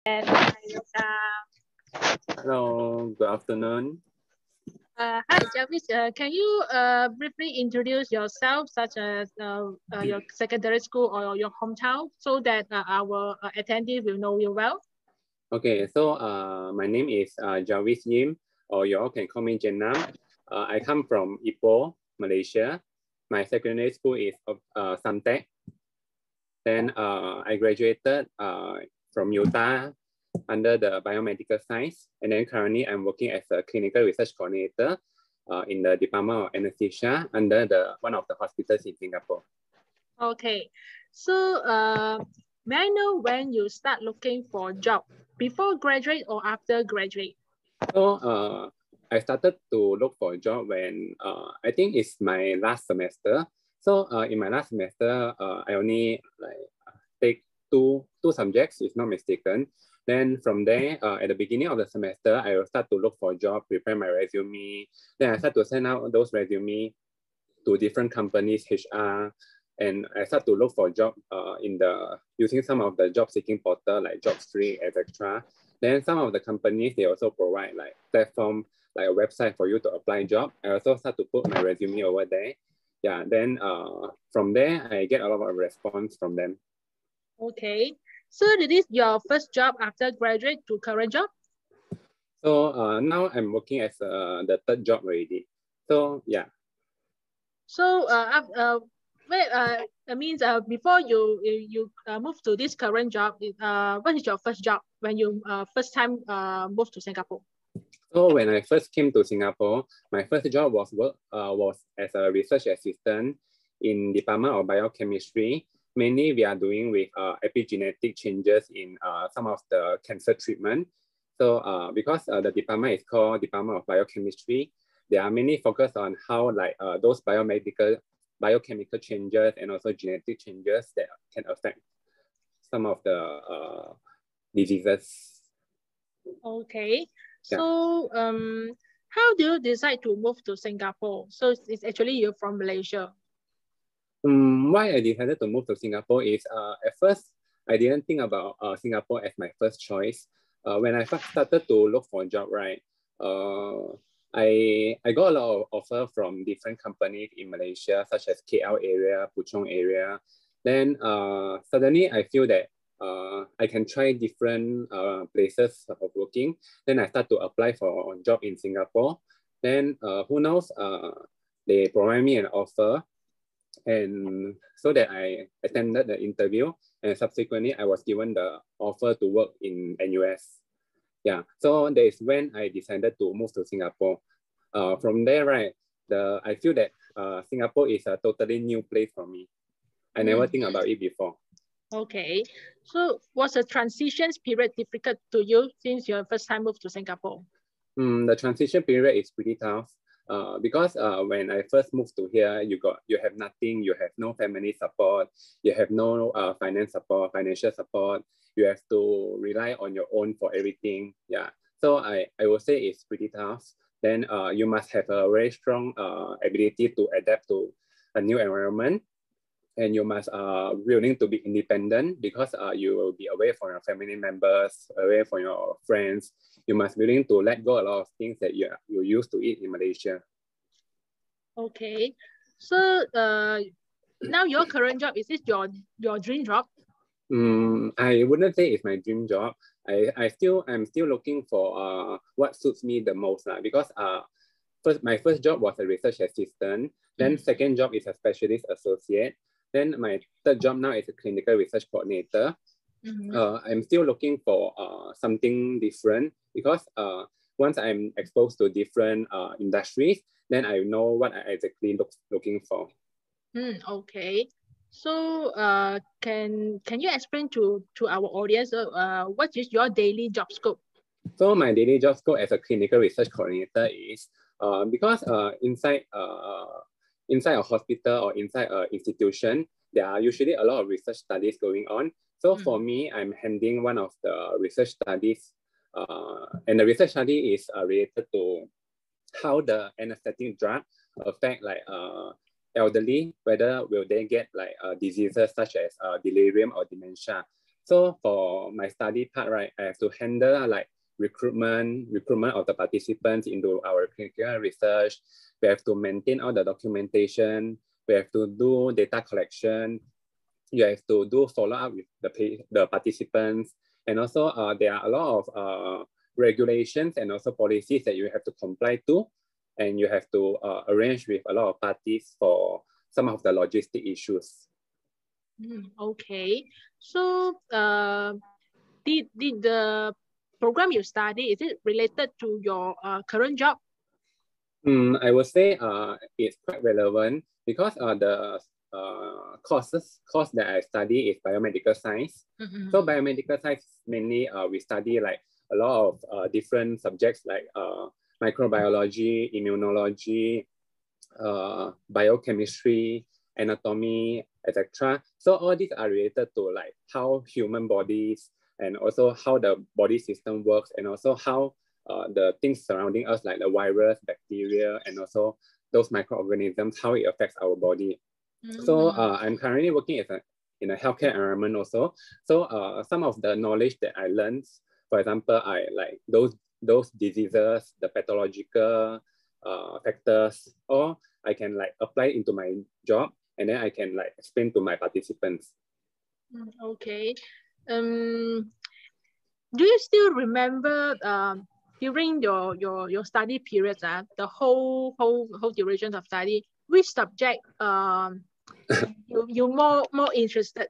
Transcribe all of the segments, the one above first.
And Hello, good afternoon. Hi, Jarvis. Can you briefly introduce yourself, such as your secondary school or your hometown, so that our attendee will know you well? Okay, so my name is Jarvis Yim, or you all can call me Jenam. I come from Ipoh, Malaysia. My secondary school is Samtek. Then I graduated from Utah under the biomedical science. And then currently I'm working as a clinical research coordinator in the Department of Anesthesia under one of the hospitals in Singapore. Okay, so may I know when you start looking for a job, before graduate or after graduate? So I started to look for a job when I think it's my last semester. So in my last semester, I only take two subjects, if not mistaken. Then from there, at the beginning of the semester, I will start to look for a job, prepare my resume. Then I start to send out those resume to different companies, HR, and I start to look for a job using some of the job seeking portal like JobStreet, etc. Then some of the companies, they also provide like platform, like a website for you to apply job. I also start to put my resume over there. Yeah, then from there, I get a lot of response from them. Okay, so this is your first job after graduate to current job? So now I'm working as the third job already. So yeah. So that means before you move to this current job, what is your first job when you first time moved to Singapore? So when I first came to Singapore, my first job was as a research assistant in Department of Biochemistry. Mainly we are doing with epigenetic changes in some of the cancer treatment. So because the department is called Department of Biochemistry, they are mainly focused on how those biochemical changes and also genetic changes that can affect some of the diseases. Okay, so how do you decide to move to Singapore? So it's actually you're from Malaysia. Why I decided to move to Singapore is at first I didn't think about Singapore as my first choice. When I first started to look for a job, right, I got a lot of offer from different companies in Malaysia, such as KL area, Puchong area. Then suddenly I feel that I can try different places of working. Then I start to apply for a job in Singapore. Then who knows, they provide me an offer. And so that I attended the interview, and subsequently I was given the offer to work in NUS. Yeah, so that is when I decided to move to Singapore. From there, right, I feel that Singapore is a totally new place for me. I never think about it before. Okay, so was the transition period difficult to you since your first time moved to Singapore? The transition period is pretty tough. Because when I first moved to here, you have nothing, you have no family support, you have no financial support, you have to rely on your own for everything. Yeah, so I would say it's pretty tough. Then you must have a very strong ability to adapt to a new environment, and you must willing to be independent because you will be away from your family members, away from your friends. You must be willing to let go a lot of things that you used to eat in Malaysia. Okay, so now your current job, is this your dream job? I wouldn't say it's my dream job. I'm still looking for what suits me the most because my first job was a research assistant. Then second job is a specialist associate. Then my third job now is a clinical research coordinator. I'm still looking for something different because once I'm exposed to different industries, then I know what I exactly looking for. Okay. So can you explain to our audience what is your daily job scope? So my daily job scope as a clinical research coordinator is because inside a hospital or inside an institution, there are usually a lot of research studies going on. So for me, I'm handling one of the research studies, and the research study is related to how the anesthetic drug affect elderly, whether will they get diseases such as delirium or dementia. So for my study part, right, I have to handle like recruitment of the participants into our clinical research. We have to maintain all the documentation. We have to do data collection. You have to do follow-up with the participants. And also there are a lot of regulations and also policies that you have to comply to. And you have to arrange with a lot of parties for some of the logistic issues. Okay. So did the program you study, is it related to your current job? I would say it's quite relevant because the course that I study is biomedical science. So biomedical science mainly we study like a lot of different subjects like microbiology, immunology, biochemistry, anatomy, etc. So all these are related to like how human bodies and also how the body system works, and also how the things surrounding us like the virus, bacteria, and also those microorganisms, how it affects our body. So I'm currently working in a healthcare environment also. So some of the knowledge that I learned, for example, I like those diseases, the pathological factors, or I can like apply into my job, and then I can like explain to my participants. Okay. Do you still remember during your study periods, the whole duration of study, which subject you more interested?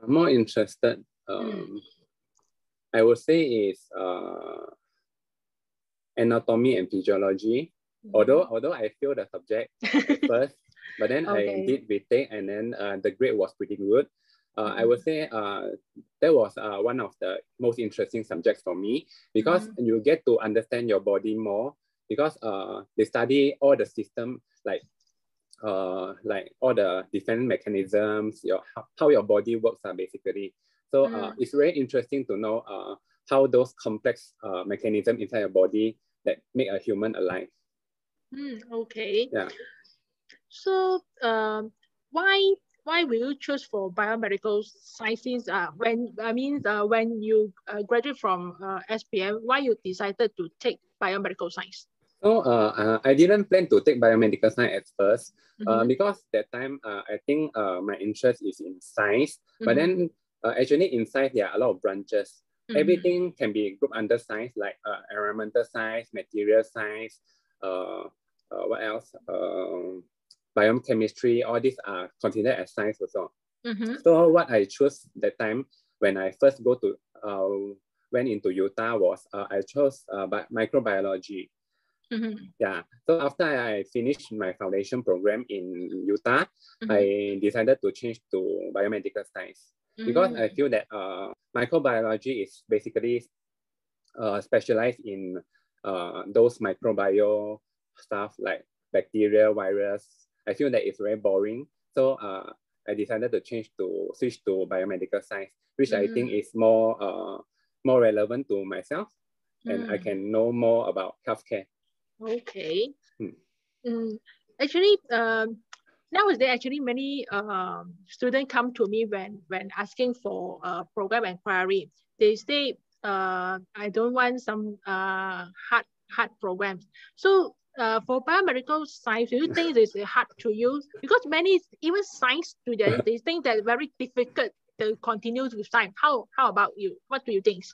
More interested, I would say is anatomy and physiology. Although I failed the subject at first, but then I did retake, and then the grade was pretty good. I would say that was one of the most interesting subjects for me, because you get to understand your body more, because they study all the system, like all the different mechanisms, how your body works basically. So it's very interesting to know how those complex mechanisms inside your body that make a human alive. Okay. Yeah. So why will you choose for biomedical sciences? When you graduate from SPM, why you decided to take biomedical science? So I didn't plan to take biomedical science at first because that time I think my interest is in science. But then actually in science there are a lot of branches. Everything can be grouped under science, like environmental science, material science, what else? Biochemistry. All these are considered as science also. So what I chose that time when I first went into Utah was I chose microbiology. Yeah. So after I finished my foundation program in Utah, I decided to change to biomedical science because I feel that microbiology is basically specialized in those microbial stuff like bacteria, virus. I feel that it's very boring. So I decided to switch to biomedical science, which I think is more relevant to myself, and I can know more about healthcare. Okay. Actually, nowadays, many students come to me when asking for a program inquiry. They say, I don't want some hard programs. So for biomedical science, do you think it's hard to use? Because many, even science students, they think that very difficult to continue with science. How about you? What do you think?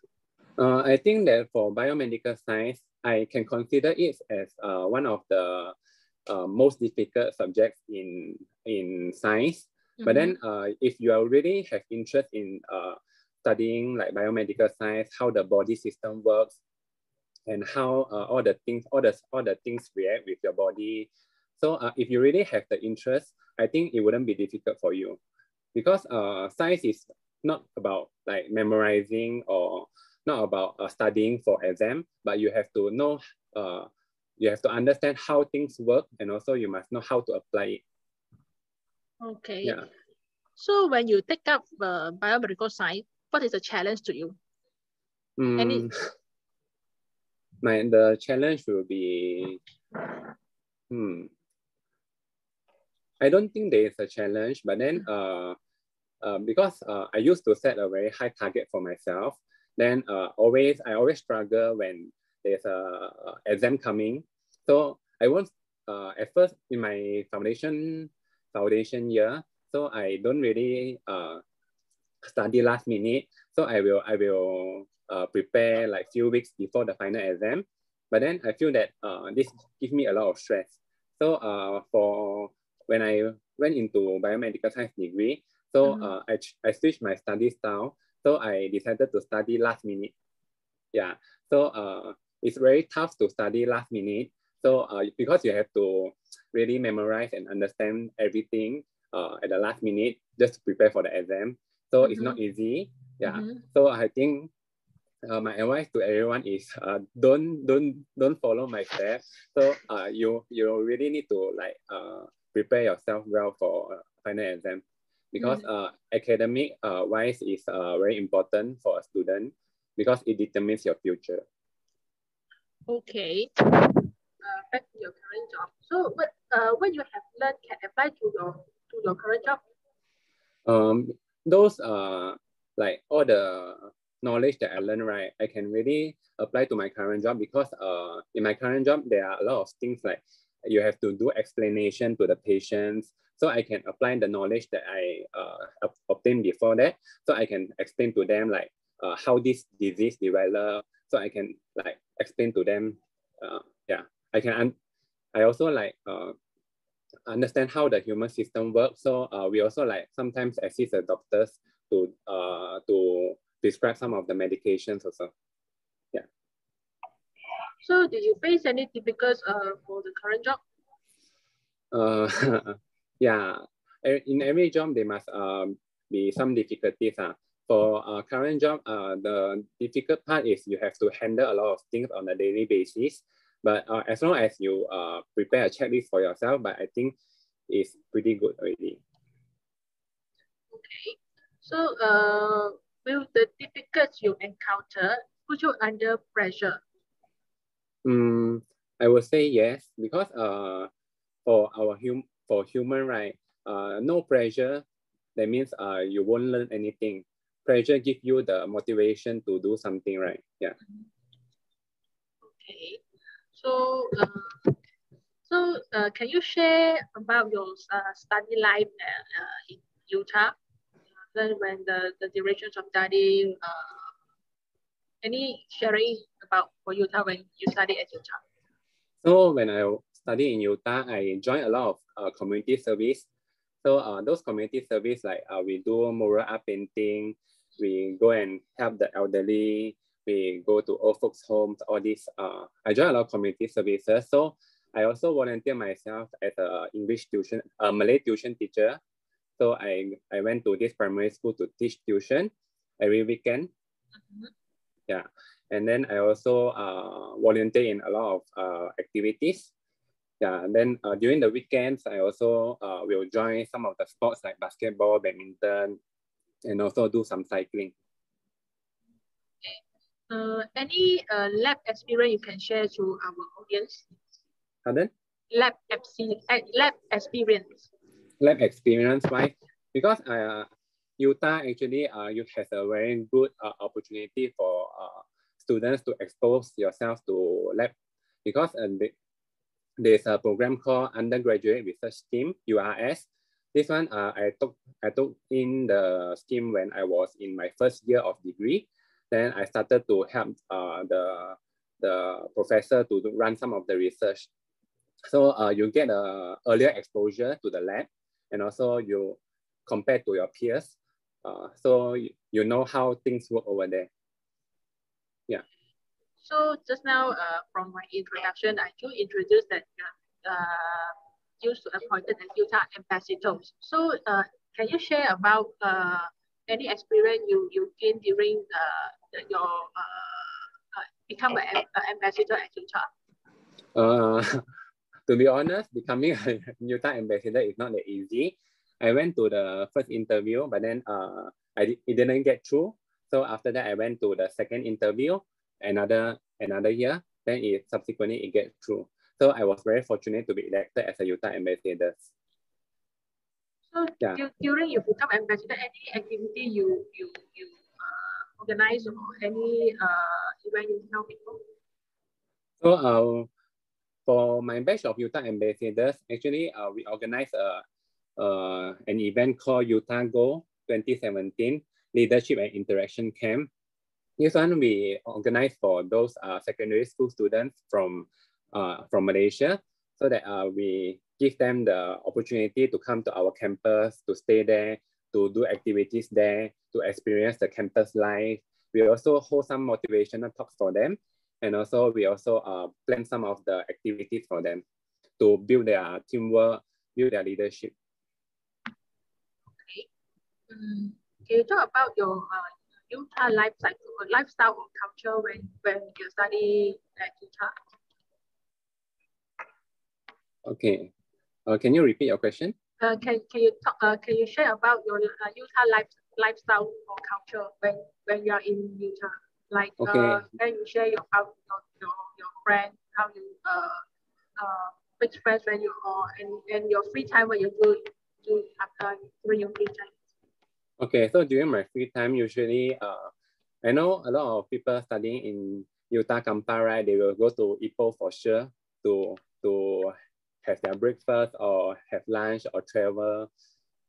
I think that for biomedical science, I can consider it as one of the most difficult subjects in science. But then if you really have interest in studying like biomedical science, how the body system works, and how all the things react with your body. So if you really have the interest, I think it wouldn't be difficult for you, because science is not about like memorizing or not about studying for exam, but you have to know, you have to understand how things work, and also you must know how to apply it. Okay. Yeah. So when you take up biomedical science, what is the challenge to you? The challenge will be, I don't think there is a challenge, but then because I used to set a very high target for myself. Then I always struggle when there's a exam coming. So I was at first in my foundation year, so I don't really study last minute. So I will prepare like few weeks before the final exam. But then I feel that this gives me a lot of stress. So for when I went into biomedical science degree, so I switched my study style. So I decided to study last minute. Yeah. So it's very tough to study last minute. So because you have to really memorize and understand everything at the last minute just to prepare for the exam. So it's not easy. Yeah. So I think my advice to everyone is don't follow my steps. So you really need to like prepare yourself well for final exam, because academic wise is very important for a student because it determines your future. Okay. Back to your current job. So what you have learned can apply to your current job? Those like all the knowledge that I learned, right, I can really apply to my current job, because in my current job there are a lot of things like you have to do explanation to the patients. So I can apply the knowledge that I obtained before that. So I can explain to them like how this disease developed. So I can like explain to them. Yeah, I also like understand how the human system works. So we also like sometimes assist the doctors to prescribe some of the medications also. Yeah. So do you face any difficulties for the current job? Yeah, in every job there must be some difficulties. For current job, the difficult part is you have to handle a lot of things on a daily basis. But as long as you prepare a checklist for yourself, but I think it's pretty good already. Okay. So will the difficulties you encounter put you under pressure? I would say yes, because for human, right, no pressure, that means you won't learn anything. Pressure gives you the motivation to do something, right? Yeah. Okay. So can you share about your study life in Utah? Then when the durations of study, any sharing about for Utah when you study at Utah? So when I study in Utah, I joined a lot of community service. So those community service, like we do mural art painting, we go and help the elderly, we go to old folks' homes, all this. I joined a lot of community services. So I also volunteer myself as a English tuition, Malay tuition teacher. So I went to this primary school to teach tuition every weekend. Yeah. And then I also volunteer in a lot of activities. Yeah, and then during the weekends, I also will join some of the sports like basketball, badminton, and also do some cycling. Okay. Any lab experience you can share to our audience? Pardon? Lab experience. Lab experience, right? Because Utah actually has a very good opportunity for students to expose yourself to lab, because there's a program called Undergraduate Research Scheme, URS. This one I took in the scheme when I was in my first year of degree. Then I started to help the professor to run some of the research. So you get a earlier exposure to the lab, and also you compare to your peers. So you know how things work over there. Yeah. So just now, from my introduction, I do introduce that used to appointed as Utah ambassadors. So can you share about any experience you gained during your become an ambassador at Utah? To be honest, becoming a Utah ambassador is not that easy. I went to the first interview, but then it didn't get through. So after that, I went to the second interview, another year. Then subsequently it get through. So I was very fortunate to be elected as a Utah ambassador. So yeah. during you become ambassador, any activity you organize or any event you tell people? So for my batch of Utah ambassadors, actually we organized an event called Utah Go 2017 Leadership and Interaction Camp. This one we organized for those secondary school students from Malaysia, so that we give them the opportunity to come to our campus, to stay there, to do activities there, to experience the campus life. We also hold some motivational talks for them, and also we also plan some of the activities for them to build their teamwork, build their leadership. Okay. Can you talk about your Utah lifestyle or culture when you study at Utah? Okay. Can you repeat your question? Can you talk? Can you share about your Utah lifestyle or culture when you are in Utah? Like, okay. Can you share your friends, how you make friends when you are and your free time when you do during your free time? Okay, so during my free time, usually I know a lot of people studying in Utah Kampa, right? They will go to Ipoh for sure to have their breakfast or have lunch or travel.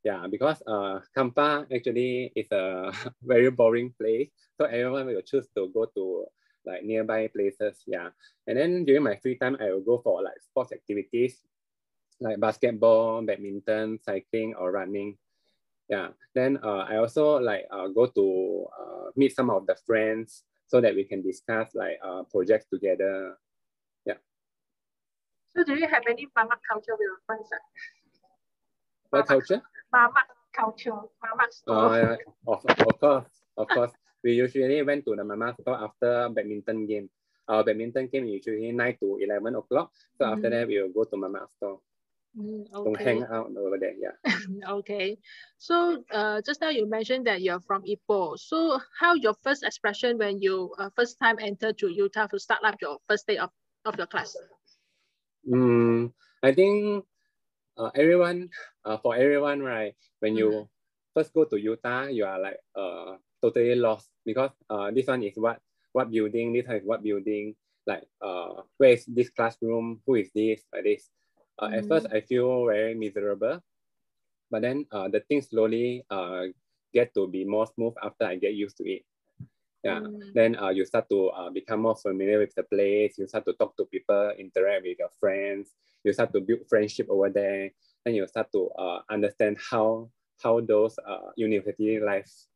Yeah, because Kampa actually is a very boring place. So everyone will choose to go to like nearby places. Yeah. And then during my free time, I will go for like sports activities like basketball, badminton, cycling, or running. Yeah. Then I also like go to meet some of the friends so that we can discuss like projects together. Yeah. So do you have any Mamak culture with your friends? What culture? Mamak culture, Mamak store. Of course. We usually went to the Mama store after badminton game. Our badminton game usually 9 to 11 o'clock. So after that, we will go to Mama store. Okay. To hang out over there, yeah. Okay. So just now you mentioned that you're from Ipoh. So how your first expression when you first time entered to Utah to start up your first day of your class? I think everyone, for everyone, right, when you first go to Utah, you are like totally lost because this one is what building, this one is what building, like where is this classroom, who is this, like this. At first, I feel very miserable, but then the things slowly get to be more smooth after I get used to it. Yeah. Then you start to become more familiar with the place. You start to talk to people, interact with your friends. You start to build friendship over there. Then you start to understand how those university lives.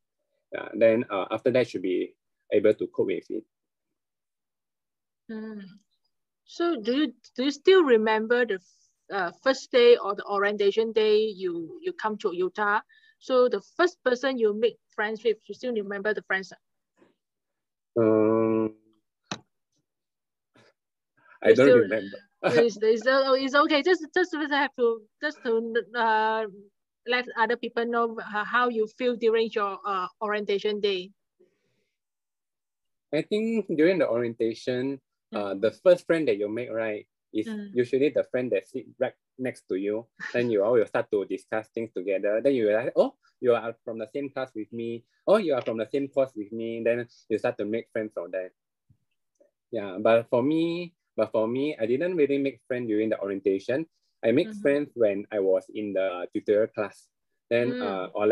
Then after that, should be able to cope with it. So do you still remember the first day or the orientation day you come to Utah? So the first person you make friends with, you still remember the friends? I don't remember. It's okay. Just have to let other people know how you feel during your orientation day. I think during the orientation, the first friend that you make, right, is usually the friend that sits right next to you. Then you all will start to discuss things together. Then you realize, oh, you are from the same class with me. Oh, you are from the same course with me. Then you start to make friends from there. Yeah, but for me, I didn't really make friends during the orientation. I make friends when I was in the tutorial class, then or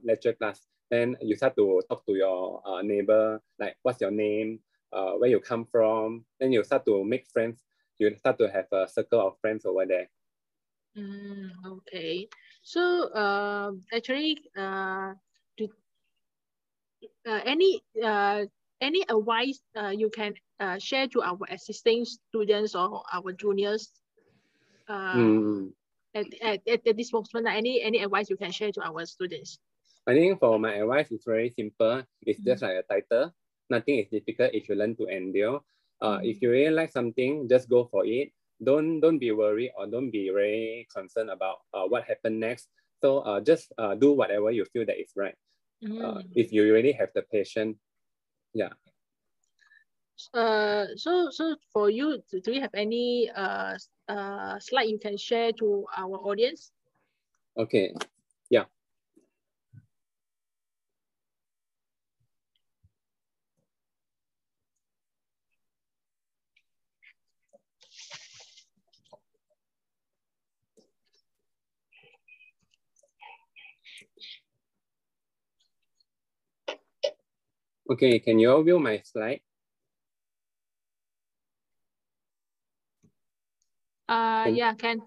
lecture class. Then you start to talk to your neighbor, like what's your name, where you come from. Then you start to make friends. You start to have a circle of friends over there. Okay. So actually, any advice you can share to our existing students or our juniors at this moment? Any advice you can share to our students? I think for my advice, it's very simple. It's just like a title. Nothing is difficult if you learn to endure. If you really like something, just go for it. Don't be worried or don't be very concerned about what happened next. So just do whatever you feel that is right. If you really have the patience, yeah. So for you, do you have any slide you can share to our audience? Okay, yeah. Okay, can you all view my slide? Yeah, can.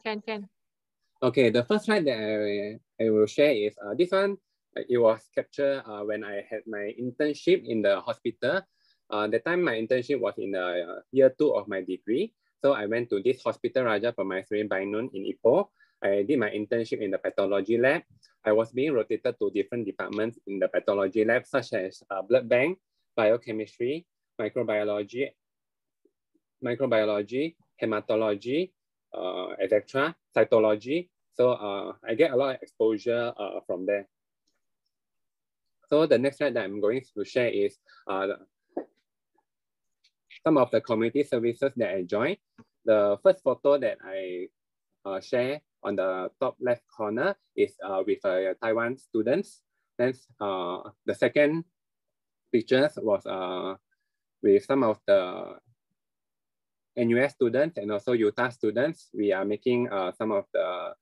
Okay, the first slide that I will share is this one. It was captured when I had my internship in the hospital. That time my internship was in the year 2 of my degree. So I went to this hospital, Raja Permaisuri Bainun in Ipoh. I did my internship in the pathology lab. I was being rotated to different departments in the pathology lab, such as blood bank, biochemistry, microbiology, hematology, etc., cytology. So I get a lot of exposure from there. So the next slide that I'm going to share is some of the community services that I joined. The first photo that I share on the top left corner is with Taiwan students. Then the second pictures was with some of the NUS students and also Utah students. We are making some of the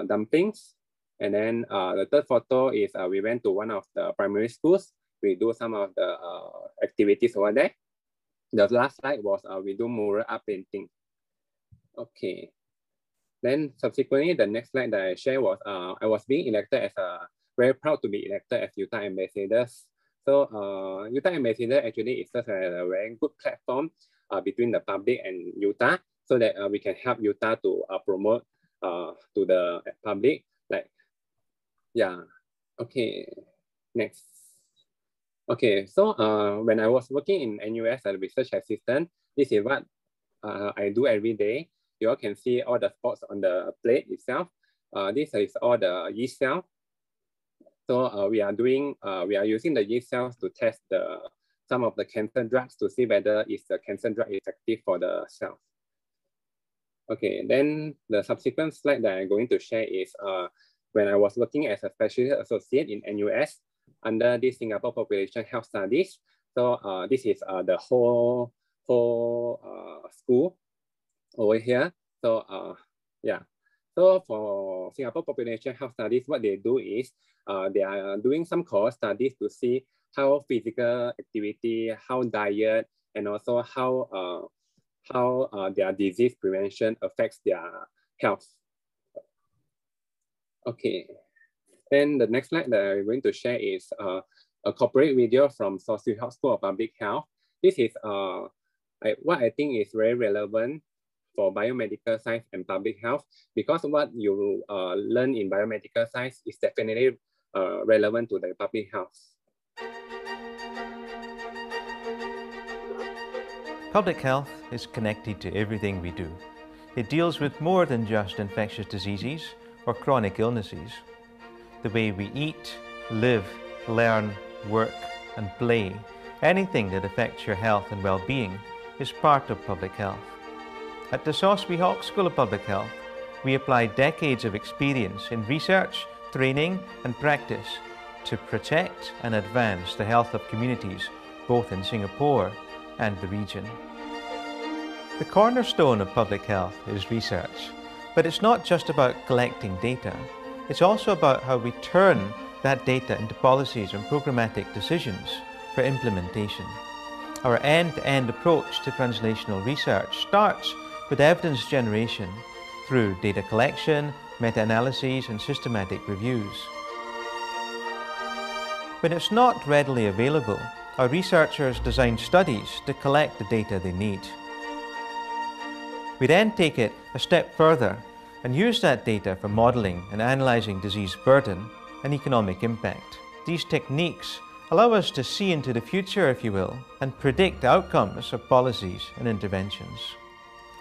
dumplings. And then the third photo is we went to one of the primary schools. We do some of the activities over there. The last slide was we do mural art painting. Okay. Then subsequently, the next slide that I shared was I was being elected as very proud to be elected as Utah ambassadors. So Utah ambassador actually is such a very good platform between the public and Utah, so that we can help Utah to promote to the public. Like, yeah, okay, next. Okay, so when I was working in NUS as a research assistant, this is what I do every day. You all can see all the spots on the plate itself. This is all the yeast cells. So we are using the yeast cells to test some of the cancer drugs to see whether is the cancer drug effective for the cells. Okay, then the subsequent slide that I'm going to share is when I was working as a specialist associate in NUS under this Singapore Population Health Studies. So this is the whole school over here. So yeah. So for Singapore Population Health Studies, what they do is they are doing some cohort studies to see how physical activity, how diet, and also how their disease prevention affects their health. Okay. Then the next slide that I'm going to share is a corporate video from Salisbury School of Public Health. This is what I think is very relevant for biomedical science and public health, because what you learn in biomedical science is definitely relevant to the public health. Public health is connected to everything we do. It deals with more than just infectious diseases or chronic illnesses. The way we eat, live, learn, work, and play, anything that affects your health and well-being is part of public health. At the Salisbury School of Public Health, we apply decades of experience in research, training, and practice to protect and advance the health of communities, both in Singapore and the region. The cornerstone of public health is research, but it's not just about collecting data. It's also about how we turn that data into policies and programmatic decisions for implementation. Our end-to-end approach to translational research starts with evidence generation through data collection, meta-analyses, and systematic reviews. When it's not readily available, our researchers design studies to collect the data they need. We then take it a step further and use that data for modelling and analysing disease burden and economic impact. These techniques allow us to see into the future, if you will, and predict outcomes of policies and interventions.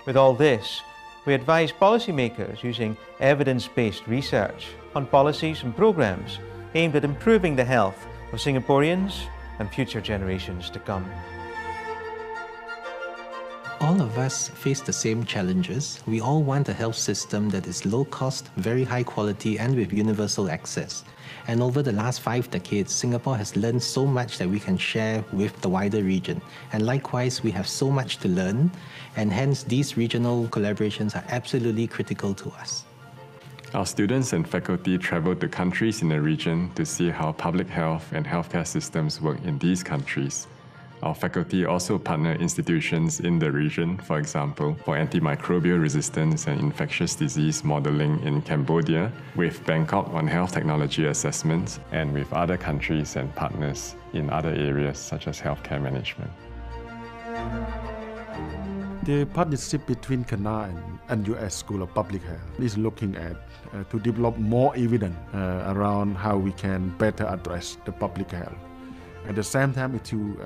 With all this, we advise policymakers using evidence-based research on policies and programs aimed at improving the health of Singaporeans and future generations to come. All of us face the same challenges. We all want a health system that is low cost, very high quality, and with universal access. And over the last 5 decades, Singapore has learned so much that we can share with the wider region. And likewise, we have so much to learn, and hence these regional collaborations are absolutely critical to us. Our students and faculty travel to countries in the region to see how public health and healthcare systems work in these countries. Our faculty also partner institutions in the region, for example, for antimicrobial resistance and infectious disease modeling in Cambodia, with Bangkok on health technology assessments, and with other countries and partners in other areas such as healthcare management. The partnership between CANA and US School of Public Health is looking at to develop more evidence around how we can better address the public health. At the same time, to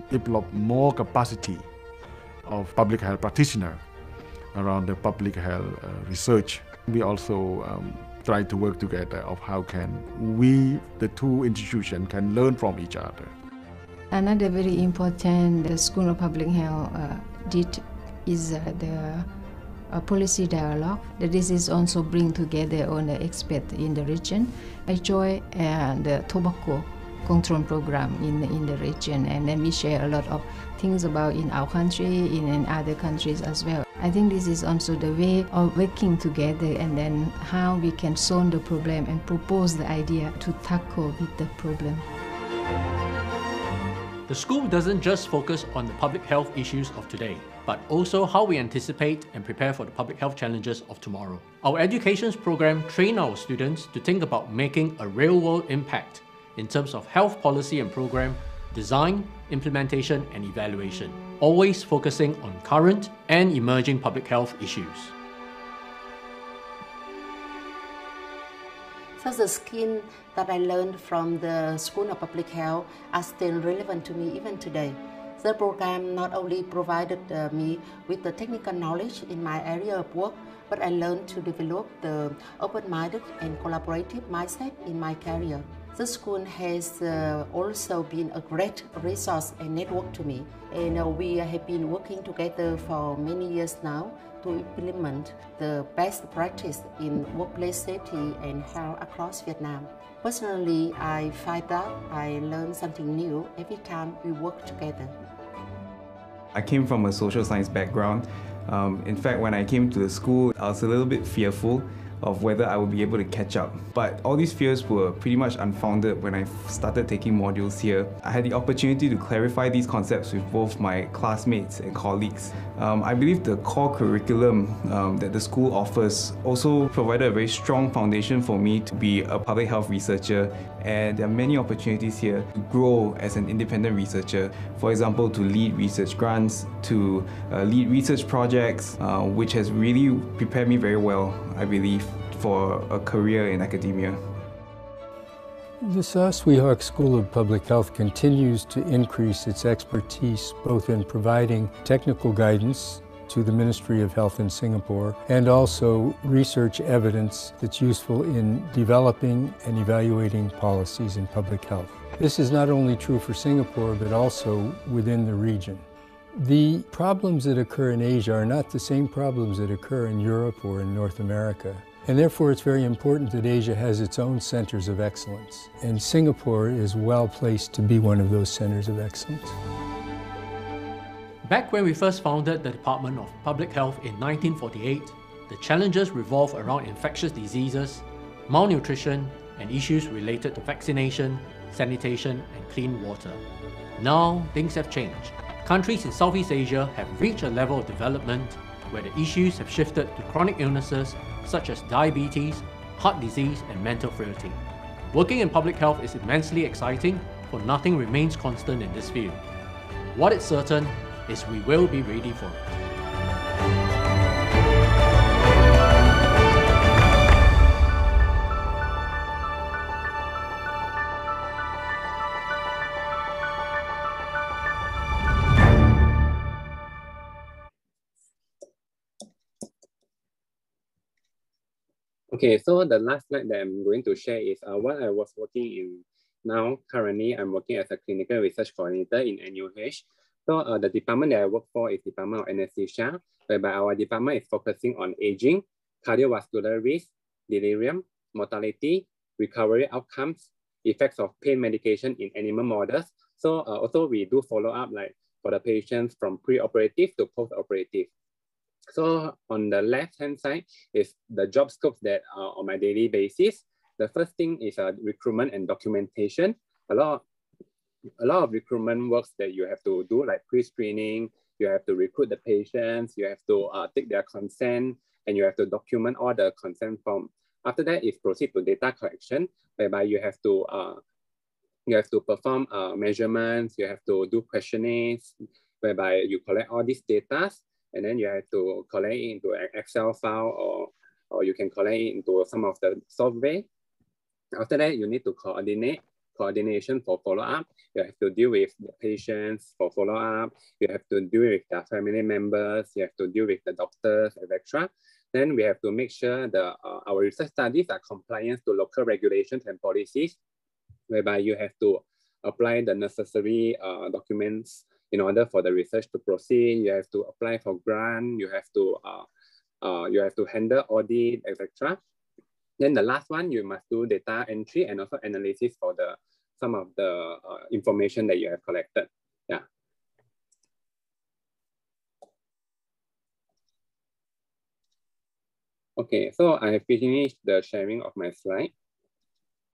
develop more capacity of public health practitioners around the public health research. We also try to work together of how can we, the two institutions, can learn from each other. Another very important the School of Public Health did is the policy dialogue. This is also bring together all the experts in the region. I joined the tobacco control program in the region, and then we share a lot of things about in our country, in other countries as well. I think this is also the way of working together, and then how we can solve the problem and propose the idea to tackle with the problem. The school doesn't just focus on the public health issues of today, but also how we anticipate and prepare for the public health challenges of tomorrow. Our education program trains our students to think about making a real-world impact in terms of health policy and program design, implementation, and evaluation, always focusing on current and emerging public health issues. So the skills that I learned from the School of Public Health are still relevant to me even today. The program not only provided me with the technical knowledge in my area of work, but I learned to develop the open-minded and collaborative mindset in my career. The school has also been a great resource and network to me, and we have been working together for many years now to implement the best practice in workplace safety and health across Vietnam. Personally, I find that I learn something new every time we work together. I came from a social science background. In fact, when I came to the school, I was a little bit fearful of whether I would be able to catch up. But all these fears were pretty much unfounded when I started taking modules here. I had the opportunity to clarify these concepts with both my classmates and colleagues. I believe the core curriculum that the school offers also provided a very strong foundation for me to be a public health researcher, and there are many opportunities here to grow as an independent researcher. For example, to lead research grants, to lead research projects, which has really prepared me very well, I believe, for a career in academia. The South Weehawk School of Public Health continues to increase its expertise both in providing technical guidance to the Ministry of Health in Singapore and also research evidence that's useful in developing and evaluating policies in public health. This is not only true for Singapore but also within the region. The problems that occur in Asia are not the same problems that occur in Europe or in North America. And therefore, it's very important that Asia has its own centers of excellence. And Singapore is well placed to be one of those centers of excellence. Back when we first founded the Department of Public Health in 1948, the challenges revolve around infectious diseases, malnutrition, and issues related to vaccination, sanitation, and clean water. Now, things have changed. Countries in Southeast Asia have reached a level of development where the issues have shifted to chronic illnesses such as diabetes, heart disease, and mental frailty. Working in public health is immensely exciting, for nothing remains constant in this field. What is certain is we will be ready for it. Okay, so the last slide that I'm going to share is what I was working in now. Currently, I'm working as a clinical research coordinator in NUH. So the department that I work for is Department of Anesthesia, whereby our department is focusing on aging, cardiovascular risk, delirium, mortality, recovery outcomes, effects of pain medication in animal models. So also we do follow up like for the patients from pre-operative to post-operative. So on the left-hand side is the job scopes that are on my daily basis. The first thing is recruitment and documentation. A lot of recruitment works that you have to do, like pre-screening, you have to recruit the patients, you have to take their consent, and you have to document all the consent form. After that is proceed to data collection, whereby you have to perform measurements, you have to do questionnaires, whereby you collect all these data, and then you have to collect it into an Excel file, or you can collect it into some of the software. After that, you need to coordination for follow-up. You have to deal with the patients for follow-up. You have to deal with their family members. You have to deal with the doctors, etc. Then we have to make sure our research studies are compliant to local regulations and policies, whereby you have to apply the necessary documents in order for the research to proceed. You have to apply for grant. You have to handle audit, etc. Then the last one, you must do data entry and also analysis for some of the information that you have collected. Yeah. Okay, so I have finished the sharing of my slide.